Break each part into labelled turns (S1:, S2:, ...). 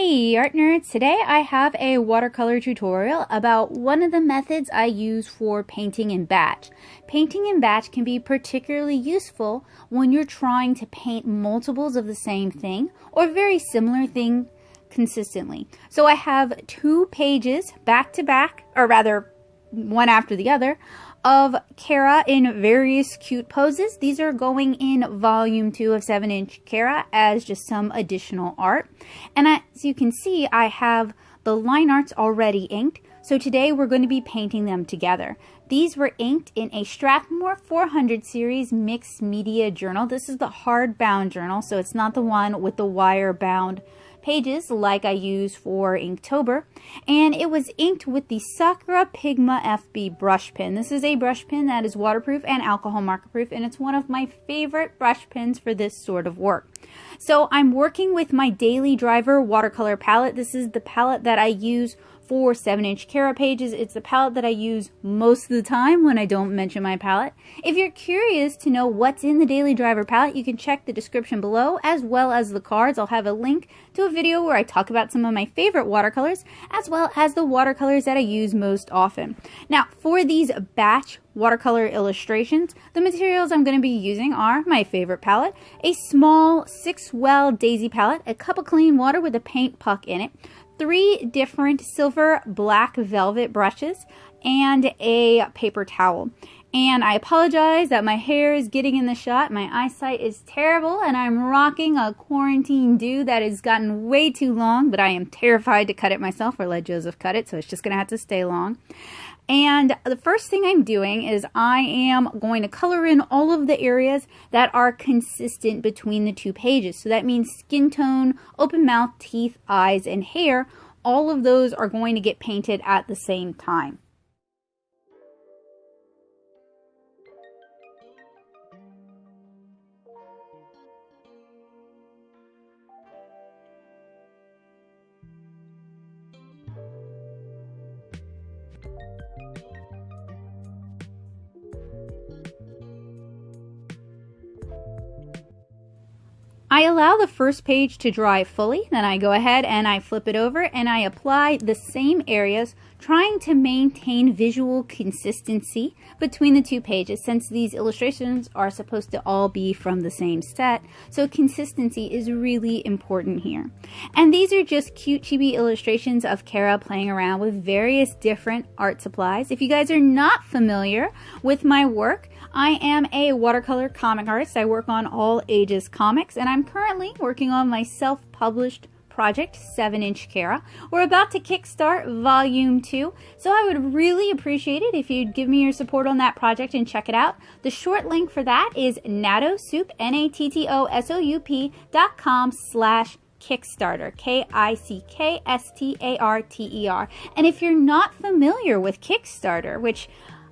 S1: Hey art nerds, today I have a watercolor tutorial about one of the methods I use for painting in batch. Painting in batch can be particularly useful when you're trying to paint multiples of the same thing or very similar thing consistently. So I have 2 pages back to back, or rather one after the other, of Kara in various cute poses. These are going in volume 2 of 7-inch Kara as just some additional art. And as you can see, I have the line arts already inked. So today we're going to be painting them together. These were inked in a Strathmore 400 series mixed media journal. This is the hardbound journal, so it's not the one with the wire bound pages like I use for Inktober, and it was inked with the Sakura Pigma FB brush pen. This is a brush pen that is waterproof and alcohol marker proof, and it's one of my favorite brush pens for this sort of work. So I'm working with my Daily Driver watercolor palette. This is the palette that I use for 7-inch Kara pages. It's the palette that I use most of the time when I don't mention my palette. If you're curious to know what's in the Daily Driver palette, you can check the description below as well as the cards. I'll have a link to a video where I talk about some of my favorite watercolors as well as the watercolors that I use most often. Now, for these batch watercolor illustrations, the materials I'm going to be using are my favorite palette, a small 6-well daisy palette, a cup of clean water with a paint puck in it, 3 different silver black velvet brushes, and a paper towel. And I apologize that my hair is getting in the shot. My eyesight is terrible, and I'm rocking a quarantine do that has gotten way too long, but I am terrified to cut it myself or let Joseph cut it, so it's just going to have to stay long. And the first thing I'm doing is I am going to color in all of the areas that are consistent between the 2 pages. So that means skin tone, open mouth, teeth, eyes, and hair. All of those are going to get painted at the same time. I allow the first page to dry fully, then I go ahead and I flip it over and I apply the same areas, trying to maintain visual consistency between the 2 pages since these illustrations are supposed to all be from the same set, so consistency is really important here. And these are just cute chibi illustrations of Kara playing around with various different art supplies. If you guys are not familiar with my work, I am a watercolor comic artist. I work on all ages comics, and I'm currently working on my self-published project, 7-inch Kara. We're about to kickstart volume 2, so I would really appreciate it if you'd give me your support on that project and check it out. The short link for that is nattosoup, nattosoup.com/Kickstarter, Kickstarter. And if you're not familiar with Kickstarter, which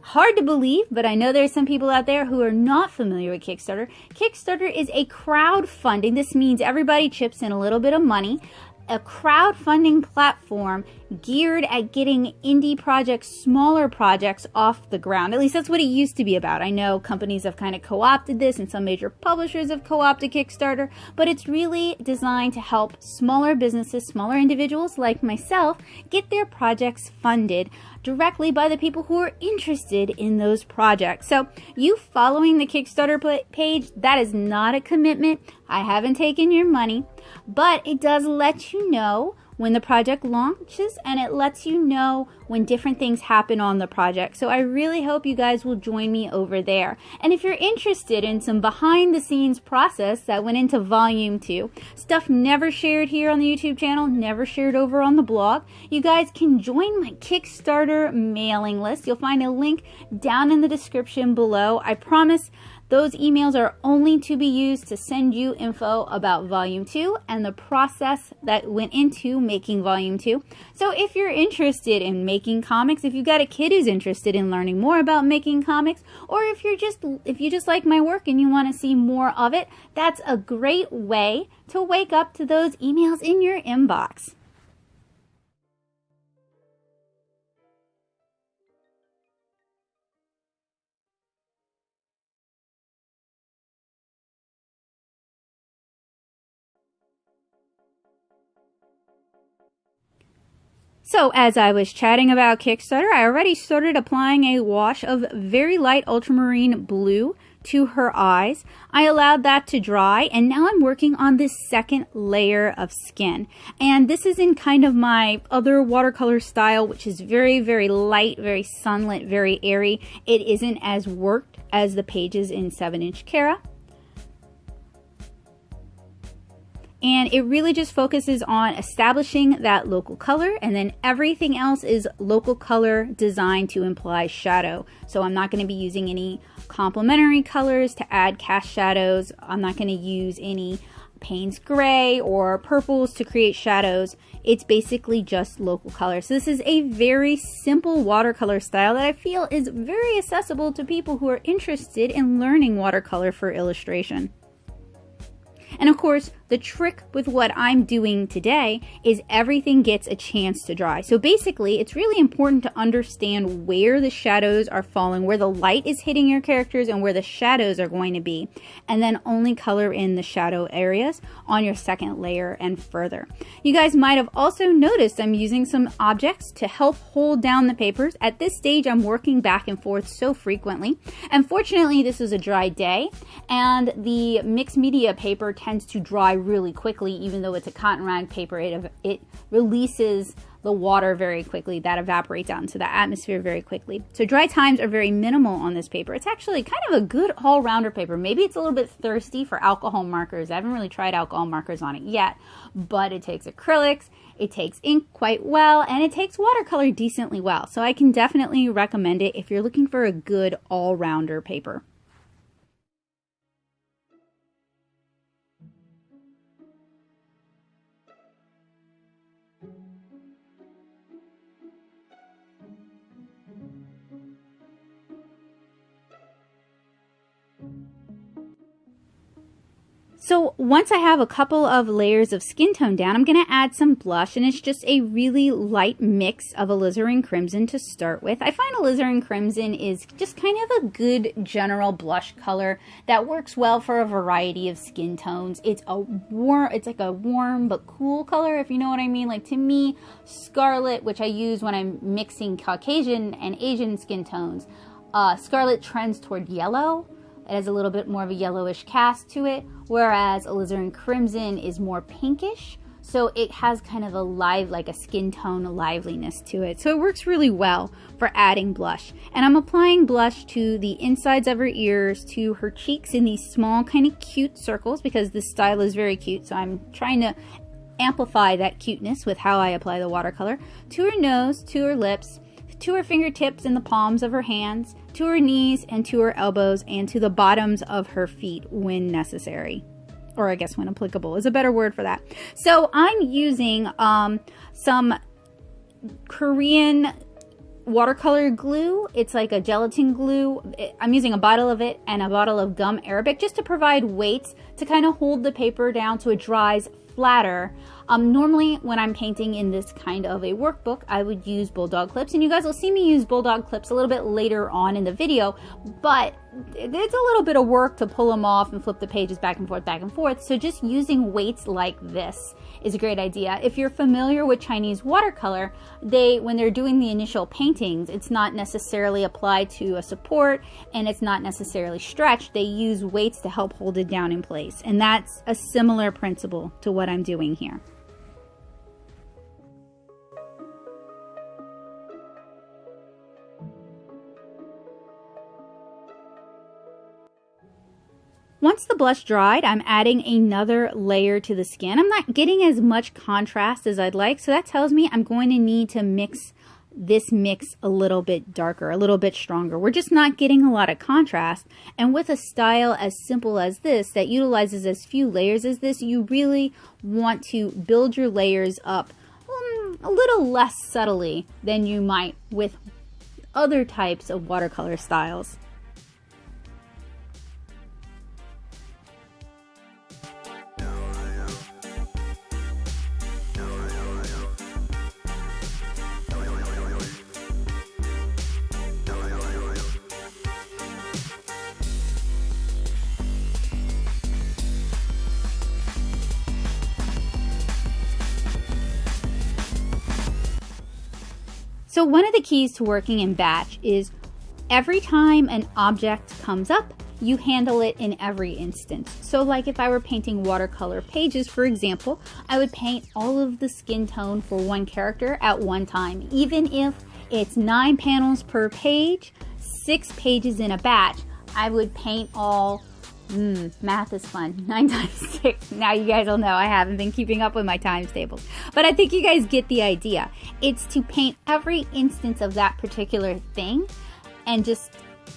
S1: hard to believe, but I know there's some people out there who are not familiar with Kickstarter. Kickstarter is a crowdfunding. This means everybody chips in a little bit of money. A crowdfunding platform geared at getting indie projects, smaller projects off the ground. At least that's what it used to be about. I know companies have kind of co-opted this and some major publishers have co-opted Kickstarter, but it's really designed to help smaller businesses, smaller individuals like myself get their projects funded directly by the people who are interested in those projects. So you following the Kickstarter page, that is not a commitment. I haven't taken your money, but it does let you know when the project launches, and it lets you know when different things happen on the project. So I really hope you guys will join me over there. And if you're interested in some behind the scenes process that went into volume 2, stuff never shared here on the YouTube channel, never shared over on the blog, you guys can join my Kickstarter mailing list. You'll find a link down in the description below. I promise those emails are only to be used to send you info about volume 2 and the process that went into making volume 2. So if you're interested in making comics, if you've got a kid who's interested in learning more about making comics, or if you just like my work and you want to see more of it, that's a great way to wake up to those emails in your inbox. So as I was chatting about Kickstarter, I already started applying a wash of very light ultramarine blue to her eyes. I allowed that to dry, and now I'm working on this second layer of skin. And this is in kind of my other watercolor style, which is very, very light, very sunlit, very airy. It isn't as worked as the pages in 7" Cara. And it really just focuses on establishing that local color, and then everything else is local color designed to imply shadow. So I'm not going to be using any complementary colors to add cast shadows. I'm not going to use any Payne's gray or purples to create shadows. It's basically just local color. So this is a very simple watercolor style that I feel is very accessible to people who are interested in learning watercolor for illustration. And of course, the trick with what I'm doing today is everything gets a chance to dry. So basically, it's really important to understand where the shadows are falling, where the light is hitting your characters and where the shadows are going to be, and then only color in the shadow areas on your second layer and further. You guys might have also noticed I'm using some objects to help hold down the papers. At this stage, I'm working back and forth so frequently. Unfortunately, this is a dry day, and the mixed media paper tends to dry really quickly. Even though it's a cotton rag paper, it releases the water very quickly. That evaporates out into the atmosphere very quickly. So dry times are very minimal on this paper. It's actually kind of a good all-rounder paper. Maybe it's a little bit thirsty for alcohol markers. I haven't really tried alcohol markers on it yet, but it takes acrylics, it takes ink quite well, and it takes watercolor decently well. So I can definitely recommend it if you're looking for a good all-rounder paper. So once I have a couple of layers of skin tone down, I'm going to add some blush, and it's just a really light mix of alizarin crimson to start with. I find alizarin crimson is just kind of a good general blush color that works well for a variety of skin tones. It's like a warm but cool color, if you know what I mean. Like, to me, scarlet, which I use when I'm mixing Caucasian and Asian skin tones, scarlet trends toward yellow. It has a little bit more of a yellowish cast to it, whereas alizarin crimson is more pinkish, so it has kind of like a skin tone liveliness to it. So it works really well for adding blush. And I'm applying blush to the insides of her ears, to her cheeks in these small kind of cute circles, because this style is very cute, so I'm trying to amplify that cuteness with how I apply the watercolor, to her nose, to her lips, to her fingertips and the palms of her hands, to her knees and to her elbows, and to the bottoms of her feet when necessary. Or I guess when applicable is a better word for that. So I'm using some Korean watercolor glue. It's like a gelatin glue. I'm using a bottle of it and a bottle of gum arabic just to provide weights to kind of hold the paper down so it dries flatter. Normally when I'm painting in this kind of a workbook, I would use bulldog clips, and you guys will see me use bulldog clips a little bit later on in the video, but it's a little bit of work to pull them off and flip the pages back and forth. So just using weights like this is a great idea. If you're familiar with Chinese watercolor, when they're doing the initial paintings, it's not necessarily applied to a support and it's not necessarily stretched. They use weights to help hold it down in place, and that's a similar principle to what I'm doing here. Once the blush dried, I'm adding another layer to the skin. I'm not getting as much contrast as I'd like, so that tells me I'm going to need to mix this mix a little bit darker, a little bit stronger. We're just not getting a lot of contrast, and with a style as simple as this that utilizes as few layers as this, you really want to build your layers up a little less subtly than you might with other types of watercolor styles. So one of the keys to working in batch is every time an object comes up, you handle it in every instance. So like if I were painting watercolor pages, for example, I would paint all of the skin tone for one character at one time. Even if it's 9 panels per page, 6 pages in a batch, I would paint all, math is fun, 9 times 6. Now you guys will know I haven't been keeping up with my times tables. But I think you guys get the idea. It's to paint every instance of that particular thing and just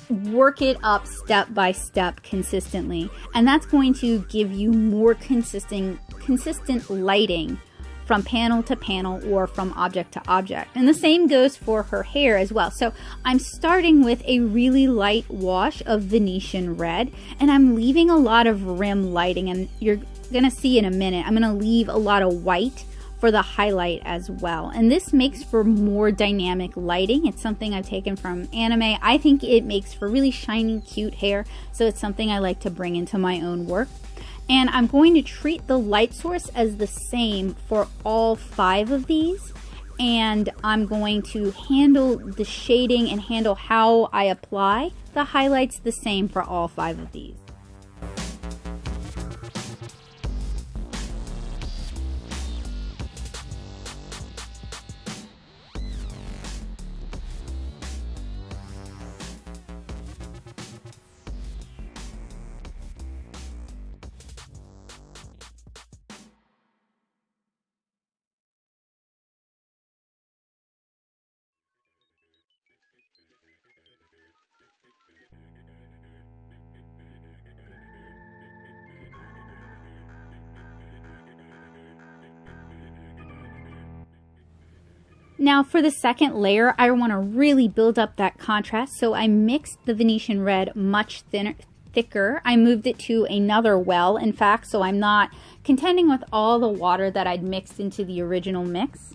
S1: work it up step by step consistently. And that's going to give you more consistent lighting from panel to panel or from object to object. And the same goes for her hair as well. So I'm starting with a really light wash of Venetian red, and I'm leaving a lot of rim lighting, and you're gonna see in a minute, I'm gonna leave a lot of white for the highlight as well. And this makes for more dynamic lighting. It's something I've taken from anime. I think it makes for really shiny, cute hair, so it's something I like to bring into my own work. And I'm going to treat the light source as the same for all 5 of these. And I'm going to handle the shading and handle how I apply the highlights the same for all 5 of these. Now for the second layer, I want to really build up that contrast, so I mixed the Venetian red much thicker. I moved it to another well, in fact, so I'm not contending with all the water that I'd mixed into the original mix.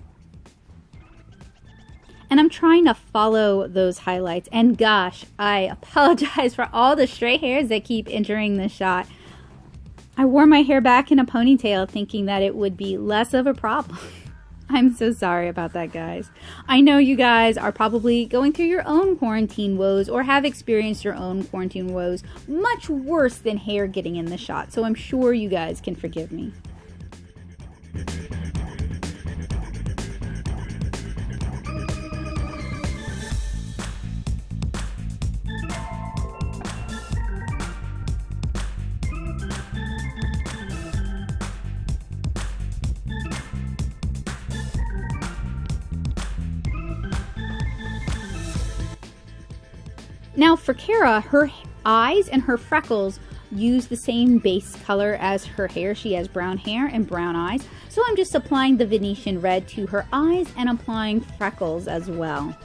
S1: And I'm trying to follow those highlights. And gosh, I apologize for all the stray hairs that keep entering the shot. I wore my hair back in a ponytail thinking that it would be less of a problem. I'm so sorry about that, guys. I know you guys are probably going through your own quarantine woes or have experienced your own quarantine woes much worse than hair getting in the shot, so I'm sure you guys can forgive me. Now for Kara, her eyes and her freckles use the same base color as her hair. She has brown hair and brown eyes. So I'm just applying the Venetian red to her eyes and applying freckles as well.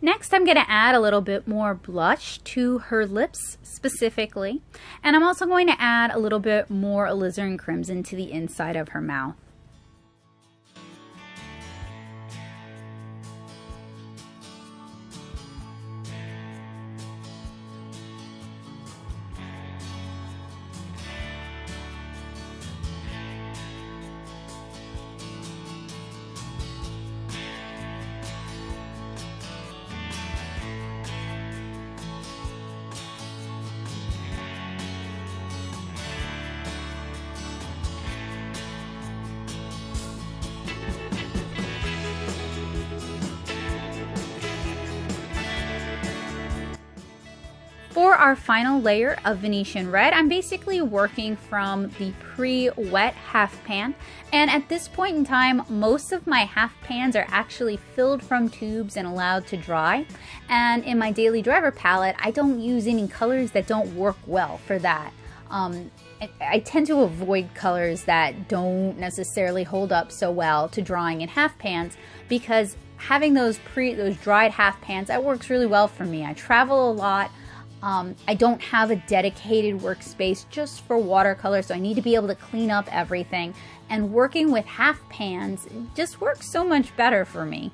S1: Next, I'm going to add a little bit more blush to her lips specifically, and I'm also going to add a little bit more alizarin crimson to the inside of her mouth. For our final layer of Venetian red, I'm basically working from the pre-wet half pan, and at this point in time, most of my half pans are actually filled from tubes and allowed to dry. And in my Daily Driver palette, I don't use any colors that don't work well for that. I tend to avoid colors that don't necessarily hold up so well to drying in half pans, because having those dried half pans, that works really well for me. I travel a lot. I don't have a dedicated workspace just for watercolor, so I need to be able to clean up everything. And working with half pans just works so much better for me.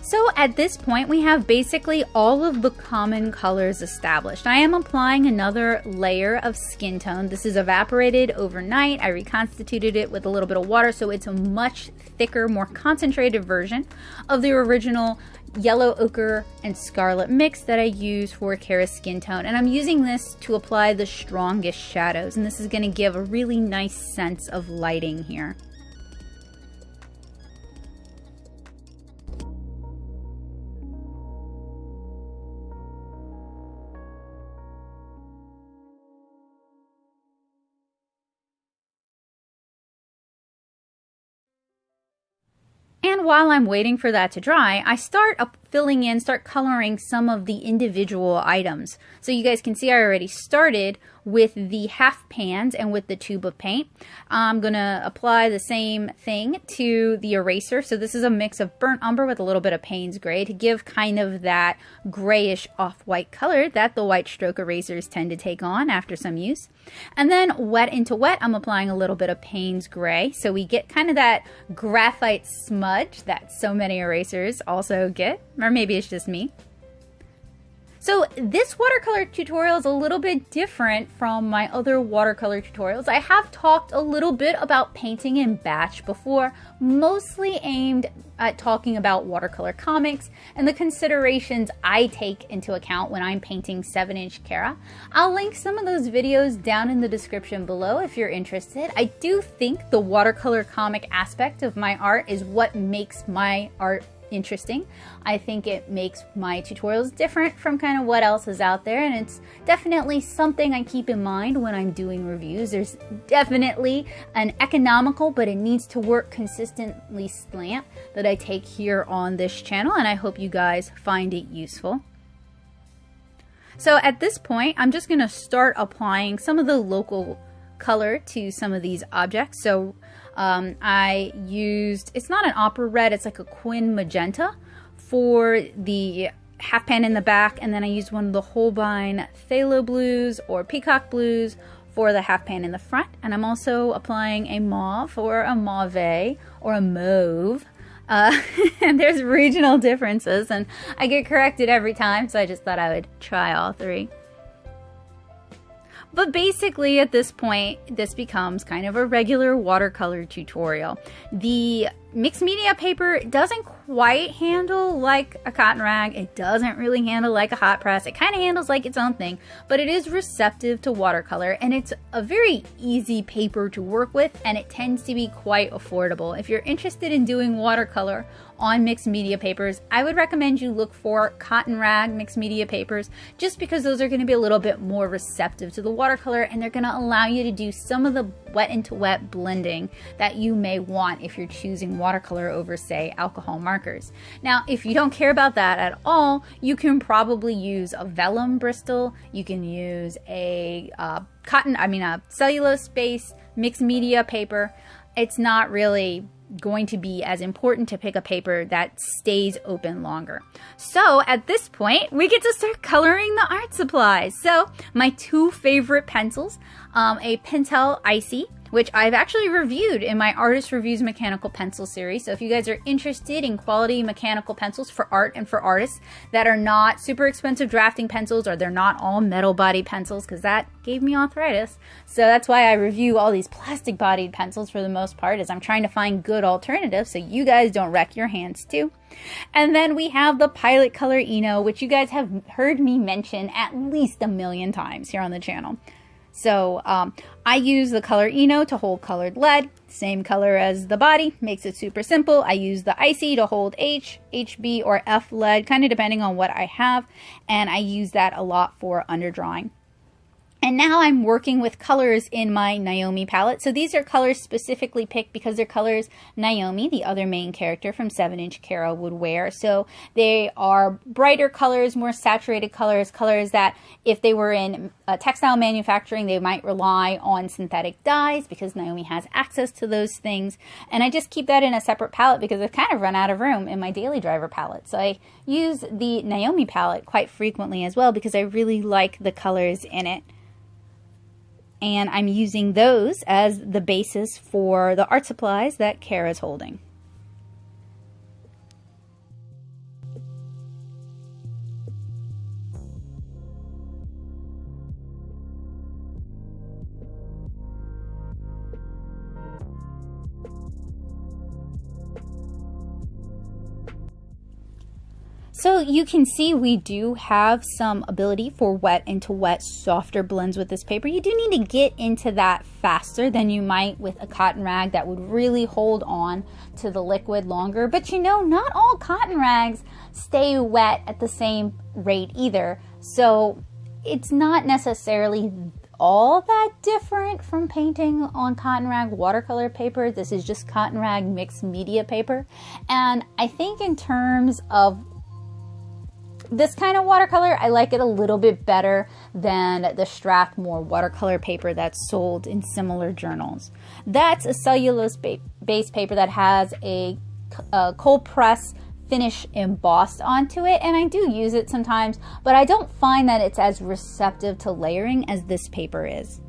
S1: So at this point, we have basically all of the common colors established. I am applying another layer of skin tone. This is evaporated overnight. I reconstituted it with a little bit of water, so it's a much thicker, more concentrated version of the original yellow ochre and scarlet mix that I use for Kara's skin tone. And I'm using this to apply the strongest shadows, and this is going to give a really nice sense of lighting here. And while I'm waiting for that to dry, I start start coloring some of the individual items. So you guys can see I already started with the half pans and with the tube of paint. I'm gonna apply the same thing to the eraser. So this is a mix of burnt umber with a little bit of Payne's gray to give kind of that grayish off-white color that the white stroke erasers tend to take on after some use. And then wet into wet, I'm applying a little bit of Payne's gray. So we get kind of that graphite smudge that so many erasers also get, or maybe it's just me. So this watercolor tutorial is a little bit different from my other watercolor tutorials. I have talked a little bit about painting in batch before, mostly aimed at talking about watercolor comics and the considerations I take into account when I'm painting 7-inch Kara. I'll link some of those videos down in the description below if you're interested. I do think the watercolor comic aspect of my art is what makes my art interesting. I think it makes my tutorials different from kind of what else is out there, and it's definitely something I keep in mind when I'm doing reviews. There's definitely an economical, but it needs to work consistently slant that I take here on this channel, and I hope you guys find it useful. So at this point, I'm just going to start applying some of the local color to some of these objects. So I used, it's not an opera red, it's like a quin magenta for the half pan in the back, and then I used one of the Holbein phthalo blues or peacock blues for the half pan in the front, and I'm also applying a mauve or a mauve or a mauve. And there's regional differences, and I get corrected every time, so I just thought I would try all three. But basically at this point, this becomes kind of a regular watercolor tutorial. The mixed media paper doesn't quite handle like a cotton rag. It doesn't really handle like a hot press. It kind of handles like its own thing, but it is receptive to watercolor, and it's a very easy paper to work with, and it tends to be quite affordable. If you're interested in doing watercolor on mixed media papers, I would recommend you look for cotton rag mixed media papers, just because those are going to be a little bit more receptive to the watercolor, and they're going to allow you to do some of the wet into wet blending that you may want if you're choosing watercolor over, say, alcohol markers. Now, if you don't care about that at all, you can probably use a vellum Bristol. You can use a cellulose-based mixed media paper. It's not really going to be as important to pick a paper that stays open longer. So at this point, we get to start coloring the art supplies. So my two favorite pencils, a Pentel Icy, which I've actually reviewed in my Artist Reviews Mechanical Pencil series. So if you guys are interested in quality mechanical pencils for art and for artists that are not super expensive drafting pencils, or they're not all metal body pencils, because that gave me arthritis. So that's why I review all these plastic bodied pencils for the most part, is I'm trying to find good alternatives so you guys don't wreck your hands too. And then we have the Pilot Color Eno, which you guys have heard me mention at least 1,000,000 times here on the channel. So I use the color Eno to hold colored lead, same color as the body, makes it super simple. I use the Icy to hold H, HB, or F lead, kind of depending on what I have, and I use that a lot for underdrawing. And now I'm working with colors in my Naomi palette. So these are colors specifically picked because they're colors Naomi, the other main character from 7-inch Kara, would wear. So they are brighter colors, more saturated colors, colors that if they were in textile manufacturing, they might rely on synthetic dyes because Naomi has access to those things. And I just keep that in a separate palette because I've kind of run out of room in my Daily Driver palette. So I use the Naomi palette quite frequently as well because I really like the colors in it. And I'm using those as the basis for the art supplies that Kara's holding. So you can see we do have some ability for wet into wet softer blends with this paper. You do need to get into that faster than you might with a cotton rag that would really hold on to the liquid longer. But you know, not all cotton rags stay wet at the same rate either. So it's not necessarily all that different from painting on cotton rag watercolor paper. This is just cotton rag mixed media paper. And I think in terms of this kind of watercolor, I like it a little bit better than the Strathmore watercolor paper that's sold in similar journals. That's a cellulose-based paper that has a cold press finish embossed onto it, and I do use it sometimes, but I don't find that it's as receptive to layering as this paper is.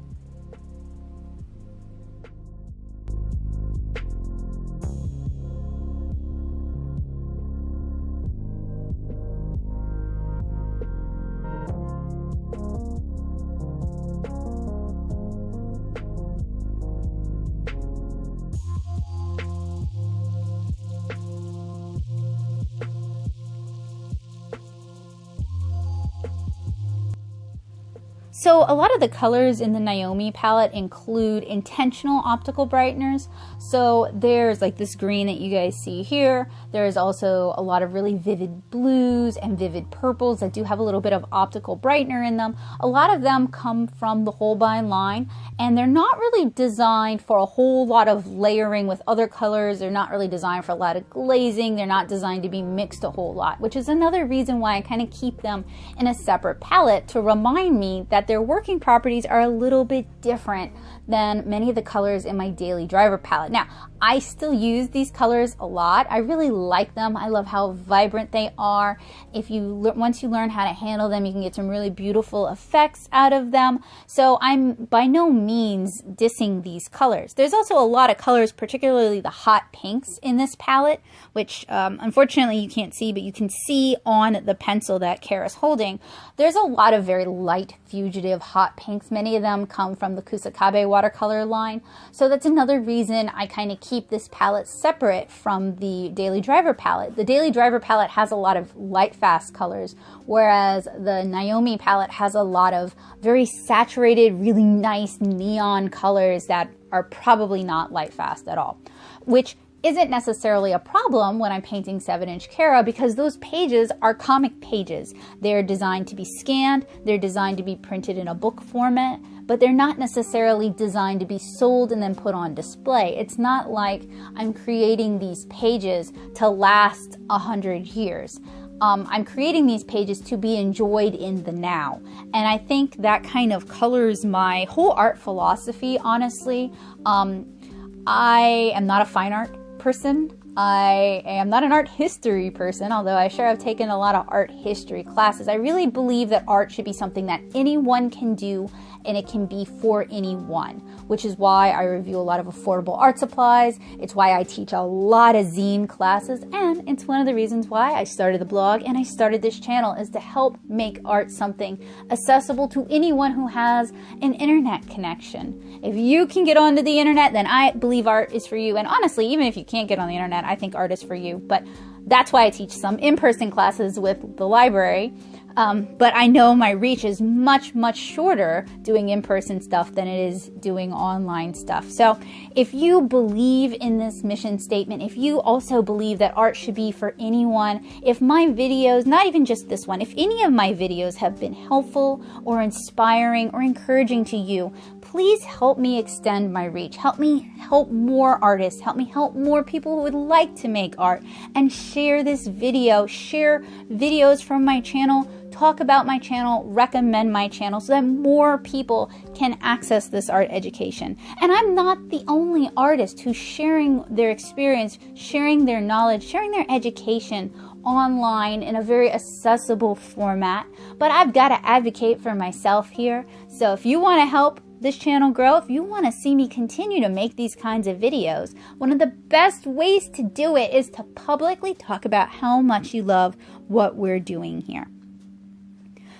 S1: So a lot of the colors in the Naomi palette include intentional optical brighteners. So there's like this green that you guys see here. There's also a lot of really vivid blues and vivid purples that do have a little bit of optical brightener in them. A lot of them come from the Holbein line, and they're not really designed for a whole lot of layering with other colors. They're not really designed for a lot of glazing. They're not designed to be mixed a whole lot, which is another reason why I kind of keep them in a separate palette, to remind me that their working properties are a little bit different than many of the colors in my Daily Driver palette. Now, I still use these colors a lot. I really like them. I love how vibrant they are. Once you learn how to handle them, you can get some really beautiful effects out of them. So I'm by no means dissing these colors. There's also a lot of colors, particularly the hot pinks in this palette, which unfortunately you can't see, but you can see on the pencil that Kara's holding. There's a lot of very light, fugitive hot pinks. Many of them come from the Kusakabe watercolor line. So that's another reason I kind of keep this palette separate from the Daily Driver palette. The Daily Driver palette has a lot of light fast colors, whereas the Naomi palette has a lot of very saturated, really nice neon colors that are probably not light fast at all, which isn't necessarily a problem when I'm painting 7-inch Kara, because those pages are comic pages. They're designed to be scanned, they're designed to be printed in a book format, but they're not necessarily designed to be sold and then put on display. It's not like I'm creating these pages to last 100 years. I'm creating these pages to be enjoyed in the now. And I think that kind of colors my whole art philosophy, honestly. I am not a fine art person. I am not an art history person, although I sure have taken a lot of art history classes. I really believe that art should be something that anyone can do, and it can be for anyone, which is why I review a lot of affordable art supplies. It's why I teach a lot of zine classes, and it's one of the reasons why I started the blog and I started this channel, is to help make art something accessible to anyone who has an internet connection. If you can get onto the internet, then I believe art is for you. And honestly, even if you can't get on the internet, I think art is for you. But that's why I teach some in-person classes with the library. But I know my reach is much, much shorter doing in-person stuff than it is doing online stuff. So if you believe in this mission statement, if you also believe that art should be for anyone, if my videos, not even just this one, if any of my videos have been helpful or inspiring or encouraging to you, please help me extend my reach. Help me help more artists. Help me help more people who would like to make art. And share this video. Share videos from my channel. Talk about my channel. Recommend my channel so that more people can access this art education. And I'm not the only artist who's sharing their experience, sharing their knowledge, sharing their education online in a very accessible format. But I've got to advocate for myself here. So if you want to help this channel grow, if you want to see me continue to make these kinds of videos, one of the best ways to do it is to publicly talk about how much you love what we're doing here.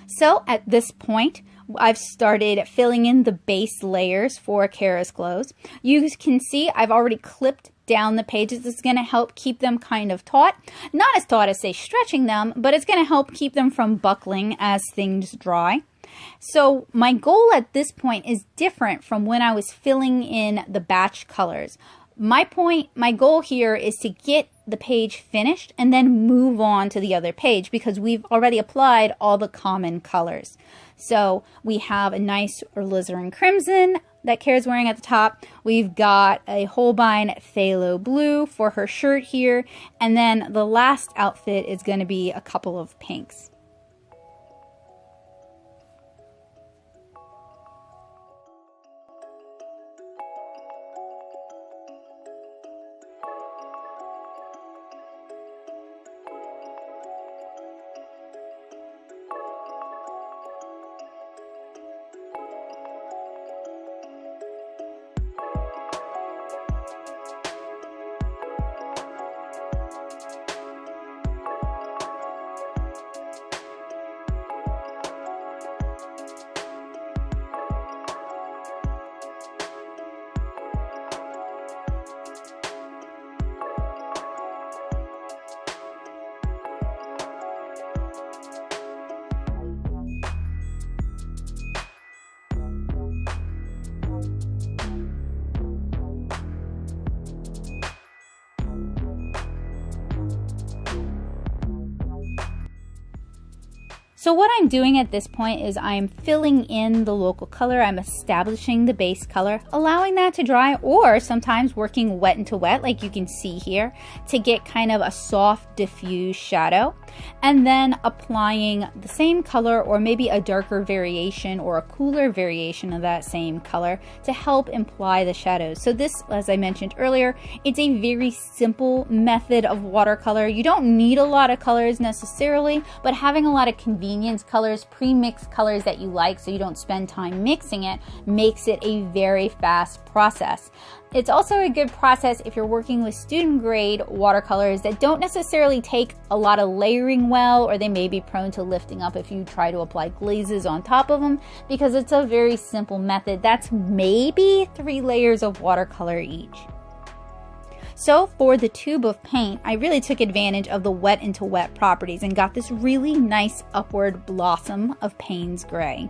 S1: So at this point, I've started filling in the base layers for Kara's clothes. You can see I've already clipped down the pages. This is going to help keep them kind of taut. Not as taut as, say, stretching them, but it's going to help keep them from buckling as things dry. So my goal at this point is different from when I was filling in the batch colors. My goal here is to get the page finished and then move on to the other page, because we've already applied all the common colors. So we have a nice alizarin crimson that Kara's wearing at the top. We've got a Holbein phthalo blue for her shirt here. And then the last outfit is going to be a couple of pinks. So what I'm doing at this point is I'm filling in the local color. I'm establishing the base color, allowing that to dry, or sometimes working wet into wet like you can see here to get kind of a soft diffuse shadow, and then applying the same color or maybe a darker variation or a cooler variation of that same color to help imply the shadows. So this, as I mentioned earlier, it's a very simple method of watercolor. You don't need a lot of colors necessarily, but having a lot of convenience colors, pre-mixed colors that you like so you don't spend time mixing it, makes it a very fast process. It's also a good process if you're working with student grade watercolors that don't necessarily take a lot of layering well, or they may be prone to lifting up if you try to apply glazes on top of them, because it's a very simple method. That's maybe 3 layers of watercolor each. So for the tube of paint, I really took advantage of the wet into wet properties and got this really nice upward blossom of Payne's gray.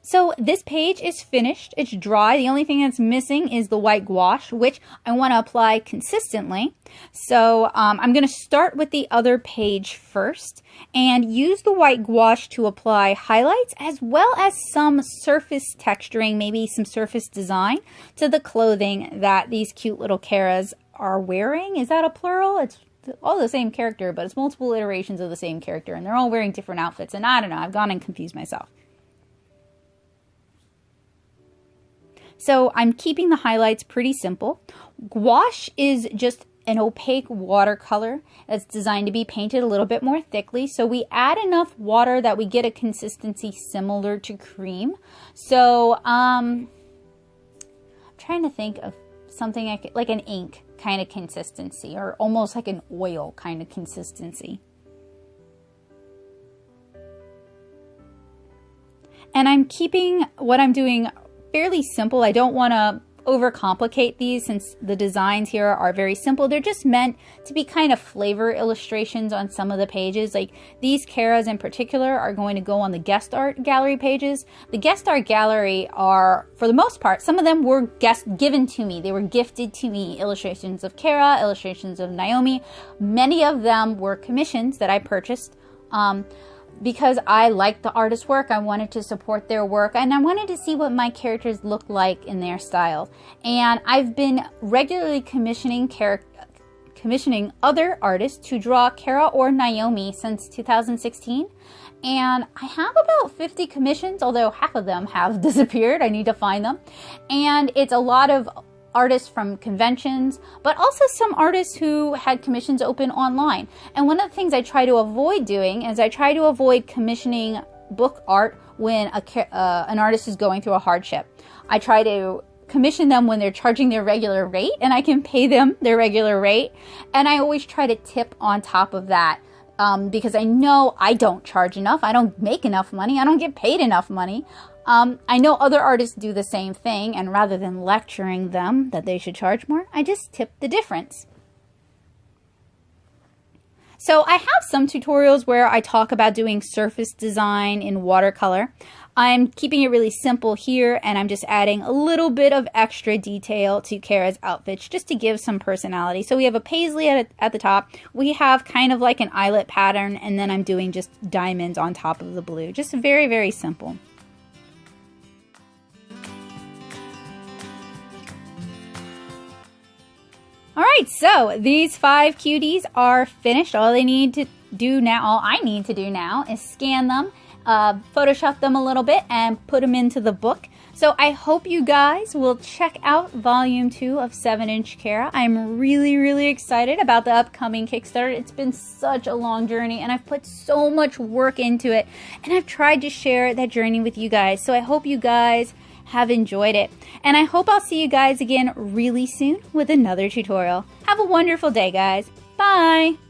S1: So this page is finished, it's dry. The only thing that's missing is the white gouache, which I want to apply consistently. So I'm going to start with the other page first and use the white gouache to apply highlights as well as some surface texturing, maybe some surface design to the clothing that these cute little Caras are wearing. Is that a plural? It's all the same character, but it's multiple iterations of the same character, and they're all wearing different outfits, and I don't know, I've gone and confused myself. So I'm keeping the highlights pretty simple. Gouache is just an opaque watercolor that's designed to be painted a little bit more thickly. So we add enough water that we get a consistency similar to cream. So I'm trying to think of something like an ink kind of consistency, or almost like an oil kind of consistency. And I'm keeping what I'm doing fairly simple. I don't want to overcomplicate these since the designs here are very simple. They're just meant to be kind of flavor illustrations on some of the pages. Like these Caras in particular are going to go on the guest art gallery pages. The guest art gallery are, for the most part, some of them were given to me. They were gifted to me. Illustrations of Cara, illustrations of Naomi. Many of them were commissions that I purchased. Because I liked the artist's work, I wanted to support their work, and I wanted to see what my characters look like in their style. And I've been regularly commissioning other artists to draw Cara or Naomi since 2016. And I have about 50 commissions, although half of them have disappeared. I need to find them. And it's a lot of artists from conventions, but also some artists who had commissions open online. And one of the things I try to avoid doing is I try to avoid commissioning book art when an artist is going through a hardship. I try to commission them when they're charging their regular rate and I can pay them their regular rate. And I always try to tip on top of that because I know I don't charge enough. I don't make enough money. I don't get paid enough money. I know other artists do the same thing, and rather than lecturing them that they should charge more, I just tip the difference. So I have some tutorials where I talk about doing surface design in watercolor. I'm keeping it really simple here, and I'm just adding a little bit of extra detail to Cara's outfits just to give some personality. So we have a paisley at the top. We have kind of like an eyelet pattern, and then I'm doing just diamonds on top of the blue. Just very, very simple. Alright, so these 5 cuties are finished. All I need to do now is scan them, Photoshop them a little bit, and put them into the book. So I hope you guys will check out Volume 2 of 7-Inch Cara. I'm really, really excited about the upcoming Kickstarter. It's been such a long journey, and I've put so much work into it, and I've tried to share that journey with you guys. So I hope you guys have enjoyed it. And I hope I'll see you guys again really soon with another tutorial. Have a wonderful day, guys. Bye!